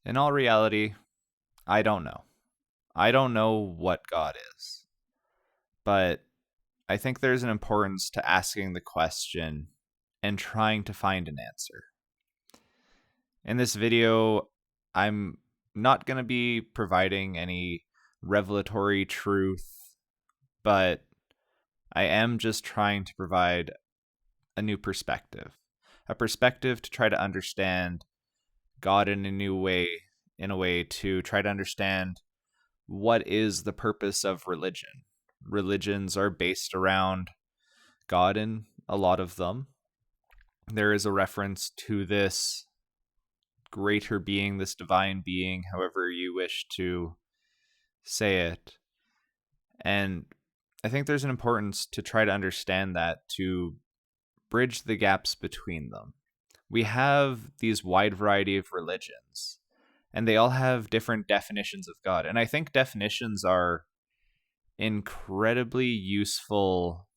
In all reality, I don't know. I don't know what God is. But I think there's an importance to asking the question and trying to find an answer. In this video, I'm not going to be providing any revelatory truth, but I am just trying to provide a new perspective. A perspective to try to understand God in a new way, in a way to try to understand what is the purpose of religion. Religions are based around God in a lot of them. There is a reference to this greater being, this divine being, however you wish to say it. And I think there's an importance to try to understand that, to bridge the gaps between them. We have these wide variety of religions, and they all have different definitions of God. And I think definitions are incredibly useful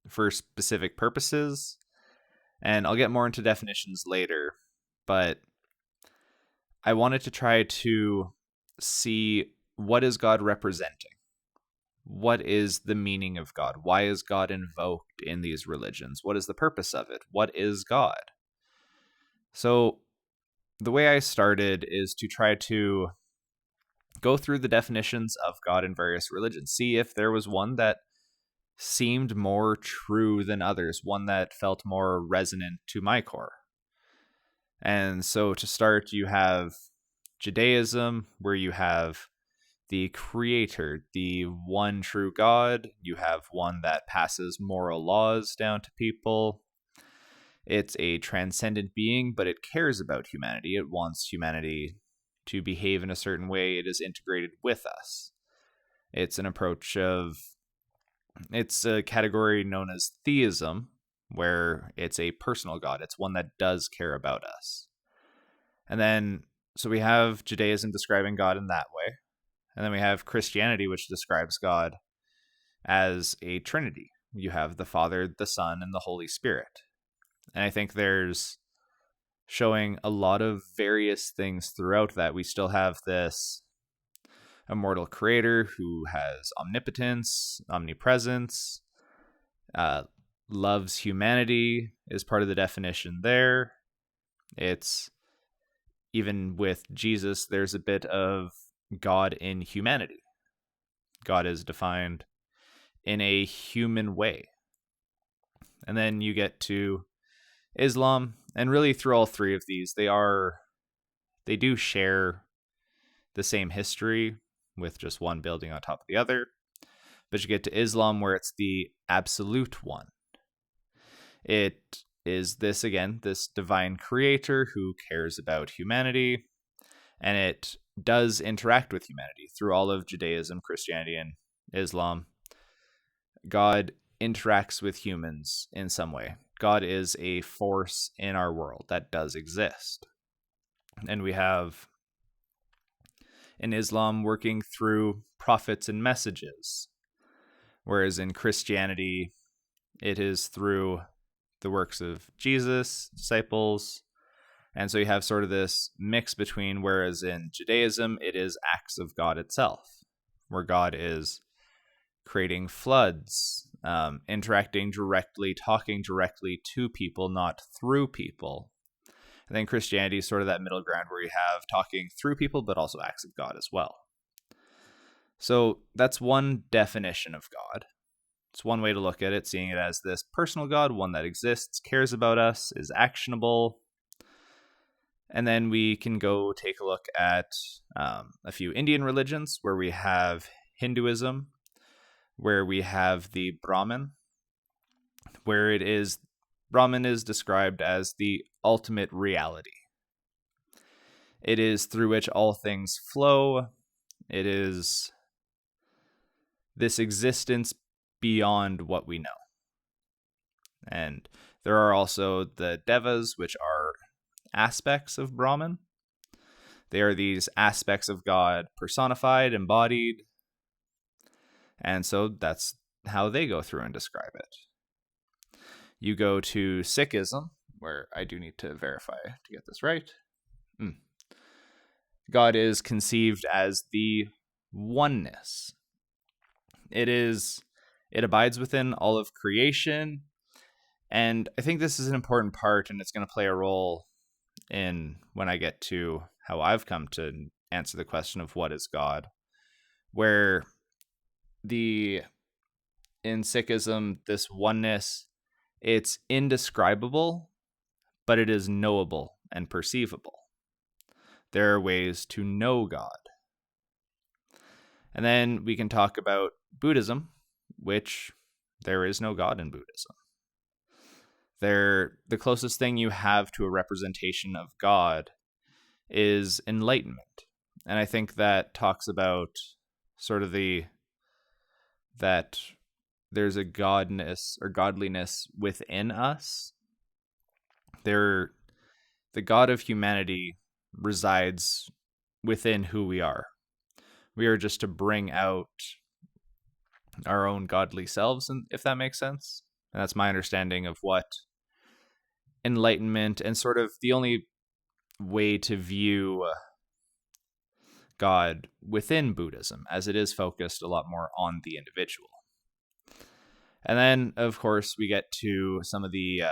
for specific purposes. And I'll get more into definitions later, but I wanted to try to see, what is God representing? What is the meaning of God? Why is God invoked in these religions? What is the purpose of it? What is God? So the way I started is to try to go through the definitions of God in various religions, see if there was one that seemed more true than others, one that felt more resonant to my core. And so to start, you have Judaism, where you have the creator, the one true God. You have one that passes moral laws down to people. It's a transcendent being, but it cares about humanity. It wants humanity to behave in a certain way. It is integrated with us. It's an approach of, it's a category known as theism, where it's a personal God. It's one that does care about us. And then, so we have Judaism describing God in that way. And then we have Christianity, which describes God as a trinity. You have the Father, the Son, and the Holy Spirit. And I think there's showing a lot of various things throughout that. We still have this immortal creator who has omnipotence, omnipresence, loves humanity is part of the definition there. It's, even with Jesus, there's a bit of God in humanity. God is defined in a human way. And then you get to Islam, and really through all three of these, they do share the same history, with just one building on top of the other. But you get to Islam, where it's the absolute one. It is this, again, this divine creator who cares about humanity, and it does interact with humanity through all of Judaism, Christianity, and Islam. God interacts with humans in some way. God is a force in our world that does exist. And we have in Islam working through prophets and messages, whereas in Christianity, it is through the works of Jesus, disciples. And so you have sort of this mix between, whereas in Judaism, it is acts of God itself, where God is creating floods, interacting directly, talking directly to people, not through people. And then Christianity is sort of that middle ground where you have talking through people, but also acts of God as well. So that's one definition of God. It's one way to look at it, seeing it as this personal God, one that exists, cares about us, is actionable. And then we can go take a look at a few Indian religions, where we have Hinduism, where we have the Brahman, where it is, Brahman is described as the ultimate reality. It is through which all things flow. It is this existence beyond what we know. And there are also the Devas, which are aspects of Brahman. They are these aspects of God personified, embodied. And so that's how they go through and describe it. You go to Sikhism, where I do need to verify to get this right. God is conceived as the oneness. It abides within all of creation. And I think this is an important part, and it's going to play a role in when I get to how I've come to answer the question of what is God, where in Sikhism, this oneness, it's indescribable, but it is knowable and perceivable. There are ways to know God. And then we can talk about Buddhism, which there is no God in Buddhism. The closest thing you have to a representation of God is enlightenment. And I think that talks about sort of that there's a godness or godliness within us. The God of humanity resides within who we are. We are just to bring out our own godly selves, and if that makes sense. And that's my understanding of what enlightenment and sort of the only way to view God within Buddhism, as it is focused a lot more on the individual. And then, of course, we get to some of the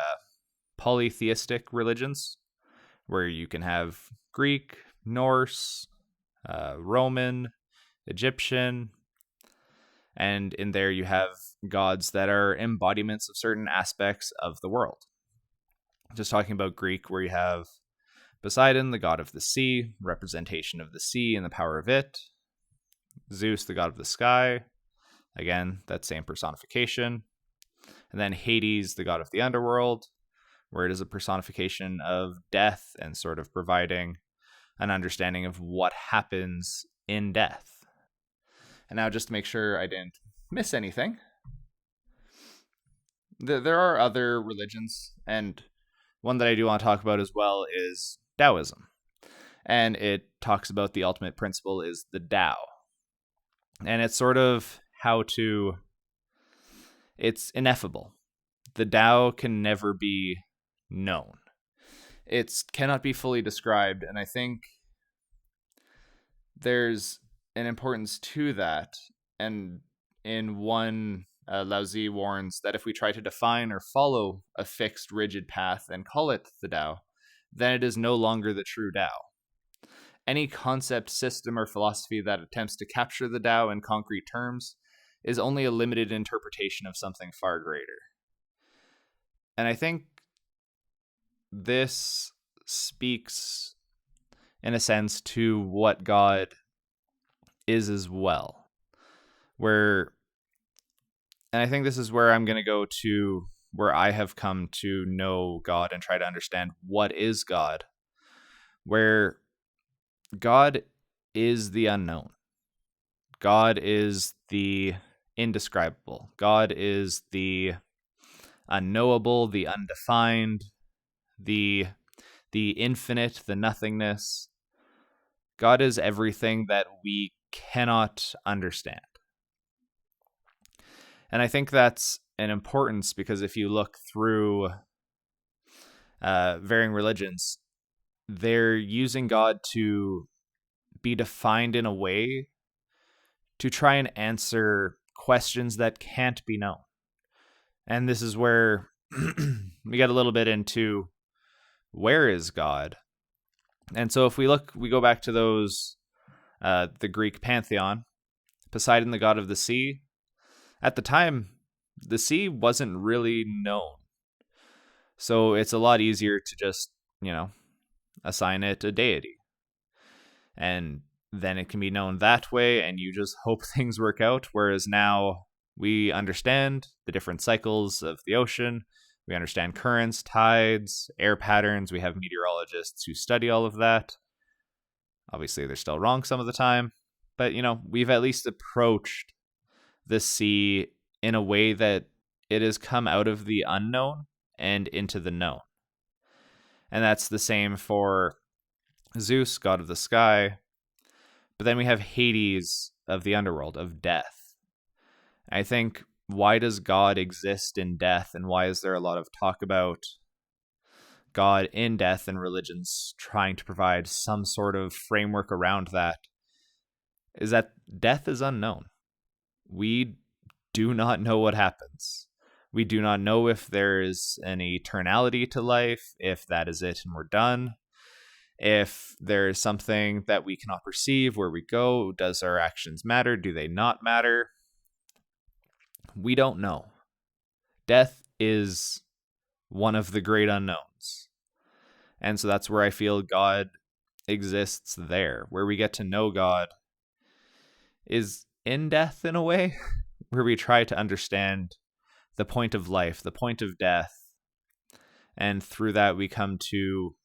polytheistic religions, where you can have Greek, Norse, Roman, Egyptian, and in there you have gods that are embodiments of certain aspects of the world. Just talking about Greek, where you have Poseidon, the god of the sea, representation of the sea and the power of it. Zeus, the god of the sky, again, that same personification. And then Hades, the god of the underworld, where it is a personification of death and sort of providing an understanding of what happens in death. And now, just to make sure I didn't miss anything, there are other religions, and one that I do want to talk about as well is Taoism. And it talks about the ultimate principle is the Tao. And it's sort of it's ineffable. The Tao can never be known. It cannot be fully described, and I think there's an importance to that. And in one, Lao Tzu warns that if we try to define or follow a fixed, rigid path and call it the Tao, then it is no longer the true Tao. Any concept, system, or philosophy that attempts to capture the Tao in concrete terms is only a limited interpretation of something far greater. And I think this speaks, in a sense, to what God is as well. And I think this is where I'm going to go to where I have come to know God and try to understand what is God, where God is the unknown. God is the indescribable. God is the unknowable, the undefined, the infinite, the nothingness. God is everything that we cannot understand. And I think that's an importance, because if you look through varying religions, they're using God to be defined in a way to try and answer questions that can't be known. And this is where we get a little bit into where is God? And so if we go back to those, the Greek pantheon, Poseidon, the god of the sea. At the time, the sea wasn't really known. So it's a lot easier to just, assign it a deity. And then it can be known that way, and you just hope things work out. Whereas now we understand the different cycles of the ocean. We understand currents, tides, air patterns. We have meteorologists who study all of that. Obviously, they're still wrong some of the time. But, we've at least approached the sea in a way that it has come out of the unknown and into the known. And that's the same for Zeus, god of the sky. But then we have Hades, of the underworld, of death. I think, why does God exist in death, and why is there a lot of talk about God in death, and religions trying to provide some sort of framework around that, is that death is unknown. We do not know what happens. We do not know if there is an eternality to life, if that is it and we're done, if there is something that we cannot perceive where we go. Does our actions matter? Do they not matter? We don't know. Death is one of the great unknowns. And so that's where I feel God exists there. Where we get to know God is in death in a way, where we try to understand the point of life, the point of death. And through that, we come to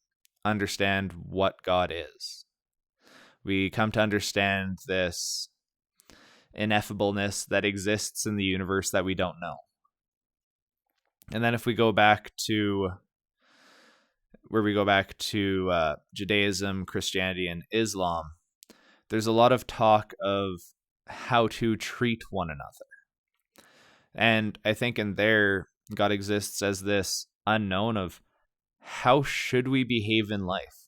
understand what God is. We come to understand this ineffableness that exists in the universe that we don't know. And then if we go back to Judaism, Christianity, and Islam, there's a lot of talk of how to treat one another. And I think in there, God exists as this unknown of how should we behave in life?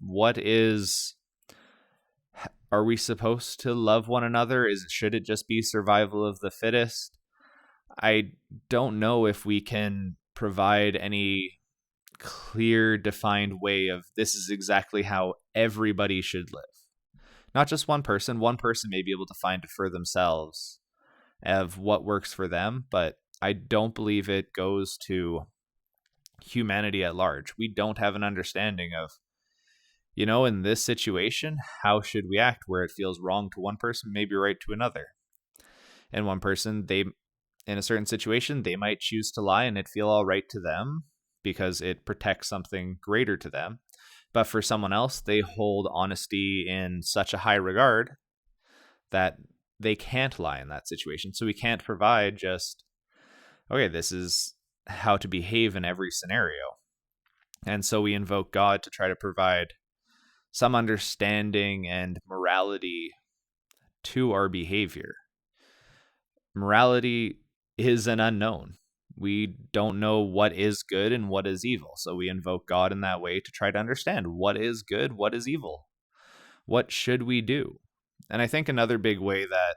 Are we supposed to love one another? Should it just be survival of the fittest? I don't know if we can provide any clear, defined way of this is exactly how everybody should live. Not just one person. One person may be able to find it for themselves of what works for them, but I don't believe it goes to humanity at large. We don't have an understanding of, in this situation, how should we act where it feels wrong to one person, maybe right to another. And one person, in a certain situation, they might choose to lie and it feel all right to them because it protects something greater to them. But for someone else, they hold honesty in such a high regard that they can't lie in that situation. So we can't provide just, okay, this is how to behave in every scenario. And so we invoke God to try to provide some understanding and morality to our behavior. Morality is an unknown. We don't know what is good and what is evil. So we invoke God in that way to try to understand what is good, what is evil. What should we do? And I think another big way that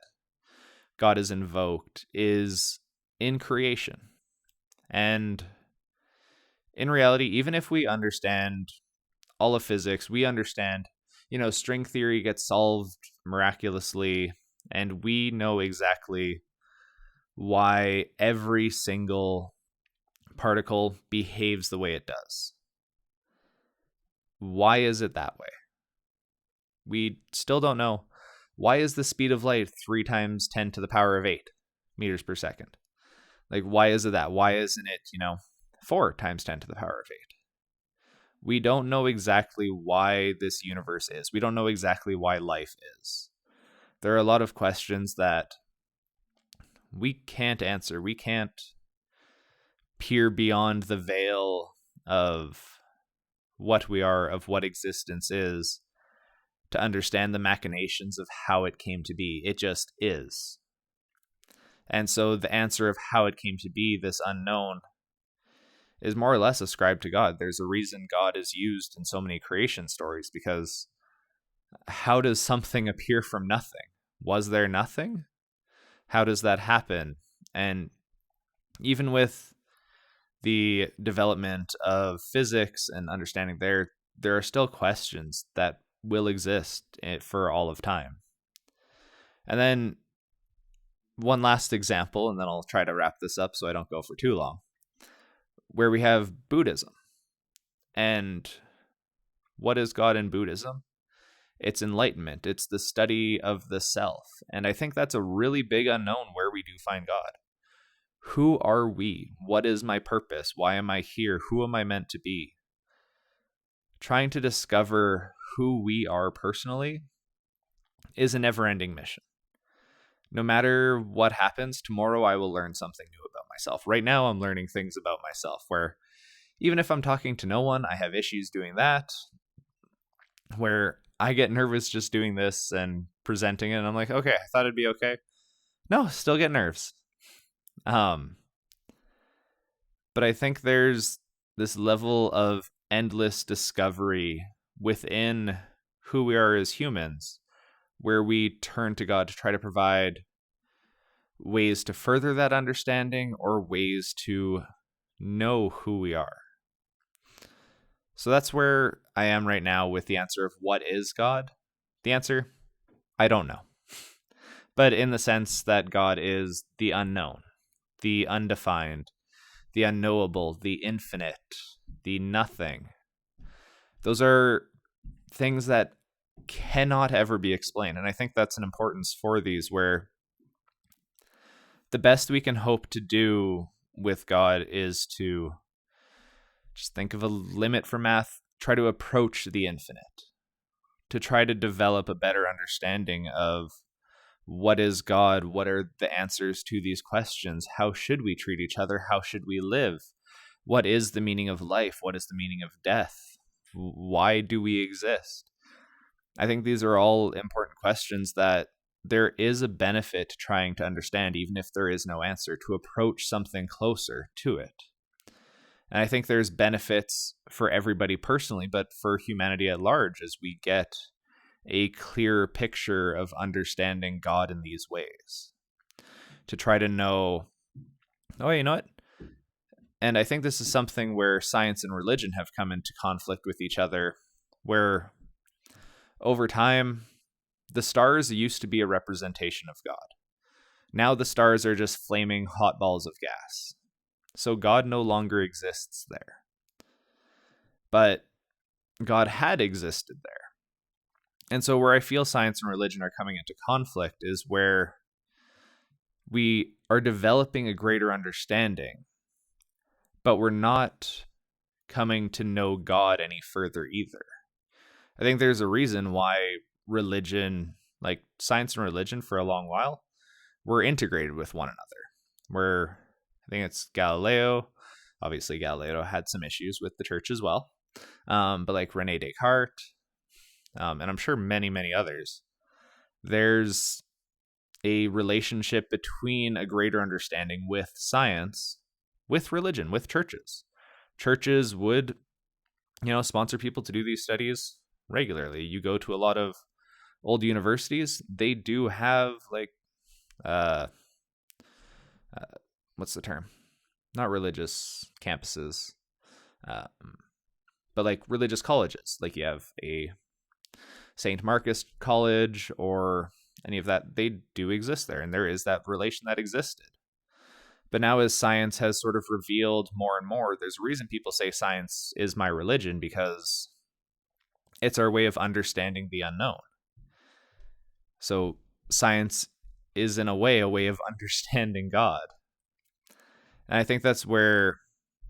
God is invoked is in creation. And in reality, even if we understand all of physics, we understand, string theory gets solved miraculously, and we know exactly why every single particle behaves the way it does. Why is it that way? We still don't know. Why is the speed of light 3 times 10 to the power of 8 meters per second? Like, why is it that? Why isn't it, 4 times 10 to the power of 8? We don't know exactly why this universe is. We don't know exactly why life is. There are a lot of questions that we can't answer. We can't peer beyond the veil of what we are, of what existence is, to understand the machinations of how it came to be. It just is. And so the answer of how it came to be, this unknown, is more or less ascribed to God. There's a reason God is used in so many creation stories, because how does something appear from nothing? Was there nothing? How does that happen? And even with the development of physics and understanding there are still questions that will exist for all of time. And then one last example, and then I'll try to wrap this up so I don't go for too long, where we have Buddhism. And what is God in Buddhism? It's enlightenment. It's the study of the self. And I think that's a really big unknown where we do find God. Who are we? What is my purpose? Why am I here? Who am I meant to be? Trying to discover who we are personally is a never-ending mission. No matter what happens, tomorrow I will learn something new about myself. Right now, I'm learning things about myself where even if I'm talking to no one, I have issues doing that, where I get nervous just doing this and presenting it, and I'm like, okay, I thought it'd be okay. No, still get nerves. But I think there's this level of endless discovery within who we are as humans, where we turn to God to try to provide ways to further that understanding or ways to know who we are. So that's where I am right now with the answer of what is God? The answer, I don't know. But in the sense that God is the unknown, the undefined, the unknowable, the infinite, the nothing. Those are things that cannot ever be explained. And I think that's an importance for these, where the best we can hope to do with God is to just think of a limit for math, try to approach the infinite, to try to develop a better understanding of what is God, what are the answers to these questions, how should we treat each other, how should we live, what is the meaning of life, what is the meaning of death, why do we exist? I think these are all important questions that there is a benefit to trying to understand, even if there is no answer, to approach something closer to it. And I think there's benefits for everybody personally, but for humanity at large, as we get a clearer picture of understanding God in these ways. To try to know, oh, you know what? And I think this is something where science and religion have come into conflict with each other, where over time, the stars used to be a representation of God. Now the stars are just flaming hot balls of gas. So God no longer exists there. But God had existed there. And so where I feel science and religion are coming into conflict is where we are developing a greater understanding, but we're not coming to know God any further either. I think there's a reason why religion, like science and religion for a long while, were integrated with one another. Where I think it's Galileo. Obviously, Galileo had some issues with the church as well. But like Rene Descartes, and I'm sure many, many others, there's a relationship between a greater understanding with science, with religion, with churches. Churches would, sponsor people to do these studies regularly. You go to a lot of old universities, they do have like, what's the term? Not religious campuses, but like religious colleges. Like you have a St. Marcus College or any of that. They do exist there, and there is that relation that existed. But now as science has sort of revealed more and more, there's a reason people say science is my religion, because it's our way of understanding the unknown. So science is in a way of understanding God. And I think that's where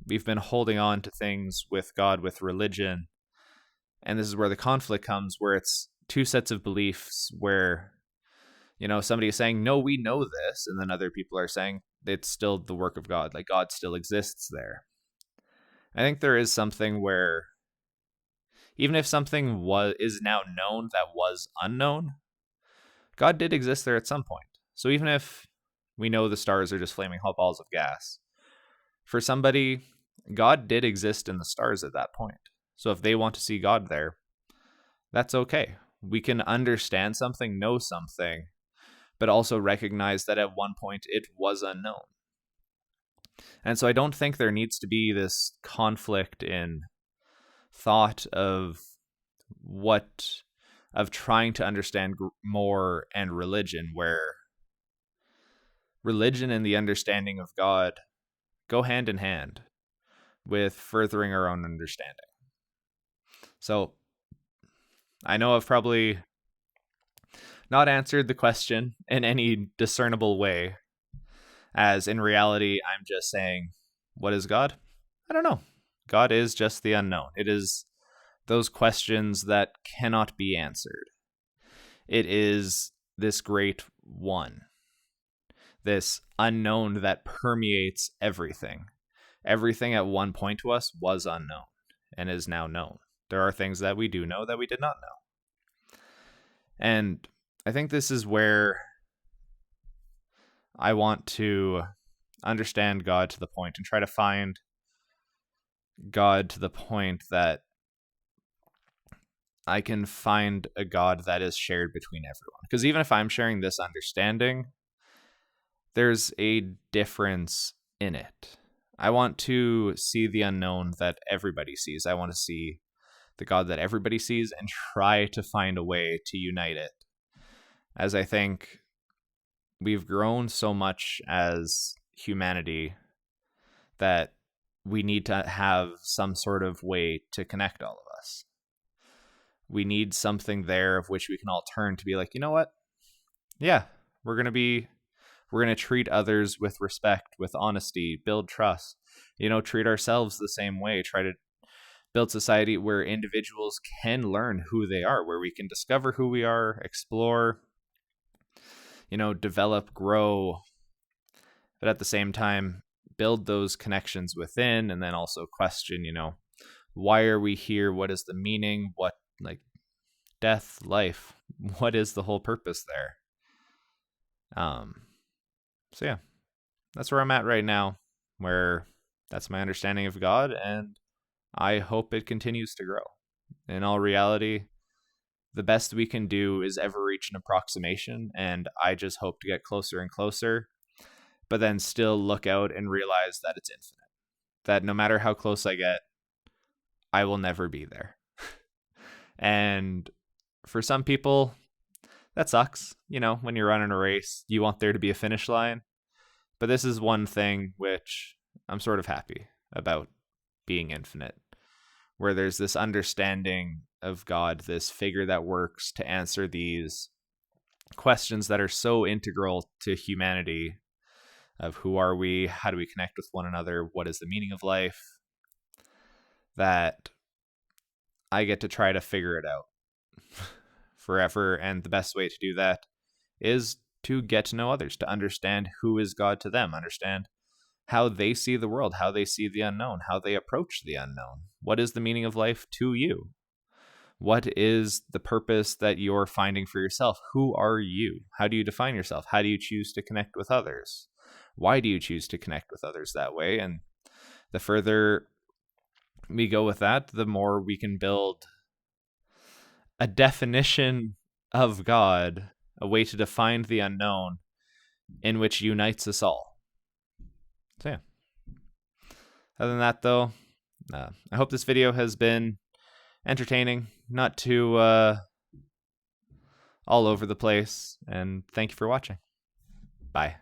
we've been holding on to things with God, with religion. And this is where the conflict comes, where it's two sets of beliefs where, somebody is saying, no, we know this. And then other people are saying it's still the work of God. Like God still exists there. I think there is something where even if something is now known that was unknown, God did exist there at some point. So even if we know the stars are just flaming hot balls of gas, for somebody, God did exist in the stars at that point. So if they want to see God there, that's okay. We can understand something, know something, but also recognize that at one point it was unknown. And so I don't think there needs to be this conflict in thought of trying to understand more and religion, where religion and the understanding of God go hand in hand with furthering our own understanding. So I know I've probably not answered the question in any discernible way, as in reality, I'm just saying, what is God? I don't know. God is just the unknown. It is those questions that cannot be answered. It is this great one, this unknown that permeates everything. Everything at one point to us was unknown and is now known. There are things that we do know that we did not know. And I think this is where I want to understand God to the point and try to find God to the point that I can find a God that is shared between everyone. Because even if I'm sharing this understanding, there's a difference in it. I want to see the unknown that everybody sees. I want to see the God that everybody sees and try to find a way to unite it. As I think we've grown so much as humanity that we need to have some sort of way to connect all of us. We need something there of which we can all turn to be like, you know what? Yeah, we're going to treat others with respect, with honesty, build trust, treat ourselves the same way, try to build society where individuals can learn who they are, where we can discover who we are, explore, develop, grow, but at the same time, build those connections within, and then also question, why are we here? What is the meaning? What, like, death, life? What is the whole purpose there? So yeah, that's where I'm at right now, where that's my understanding of God, and I hope it continues to grow. In all reality, the best we can do is ever reach an approximation, and I just hope to get closer and closer, but then still look out and realize that it's infinite. That no matter how close I get, I will never be there. And for some people, that sucks. When you're running a race, you want there to be a finish line. But this is one thing which I'm sort of happy about being infinite, where there's this understanding of God, this figure that works to answer these questions that are so integral to humanity of who are we, how do we connect with one another, what is the meaning of life, that I get to try to figure it out forever. And the best way to do that is to get to know others, to understand who is God to them, understand how they see the world, how they see the unknown, how they approach the unknown. What is the meaning of life to you? What is the purpose that you're finding for yourself? Who are you? How do you define yourself? How do you choose to connect with others? Why do you choose to connect with others that way? And the further we go with that, the more we can build a definition of God, a way to define the unknown in which unites us all. So yeah. Other than that, though, I hope this video has been entertaining, not too all over the place, and thank you for watching. Bye.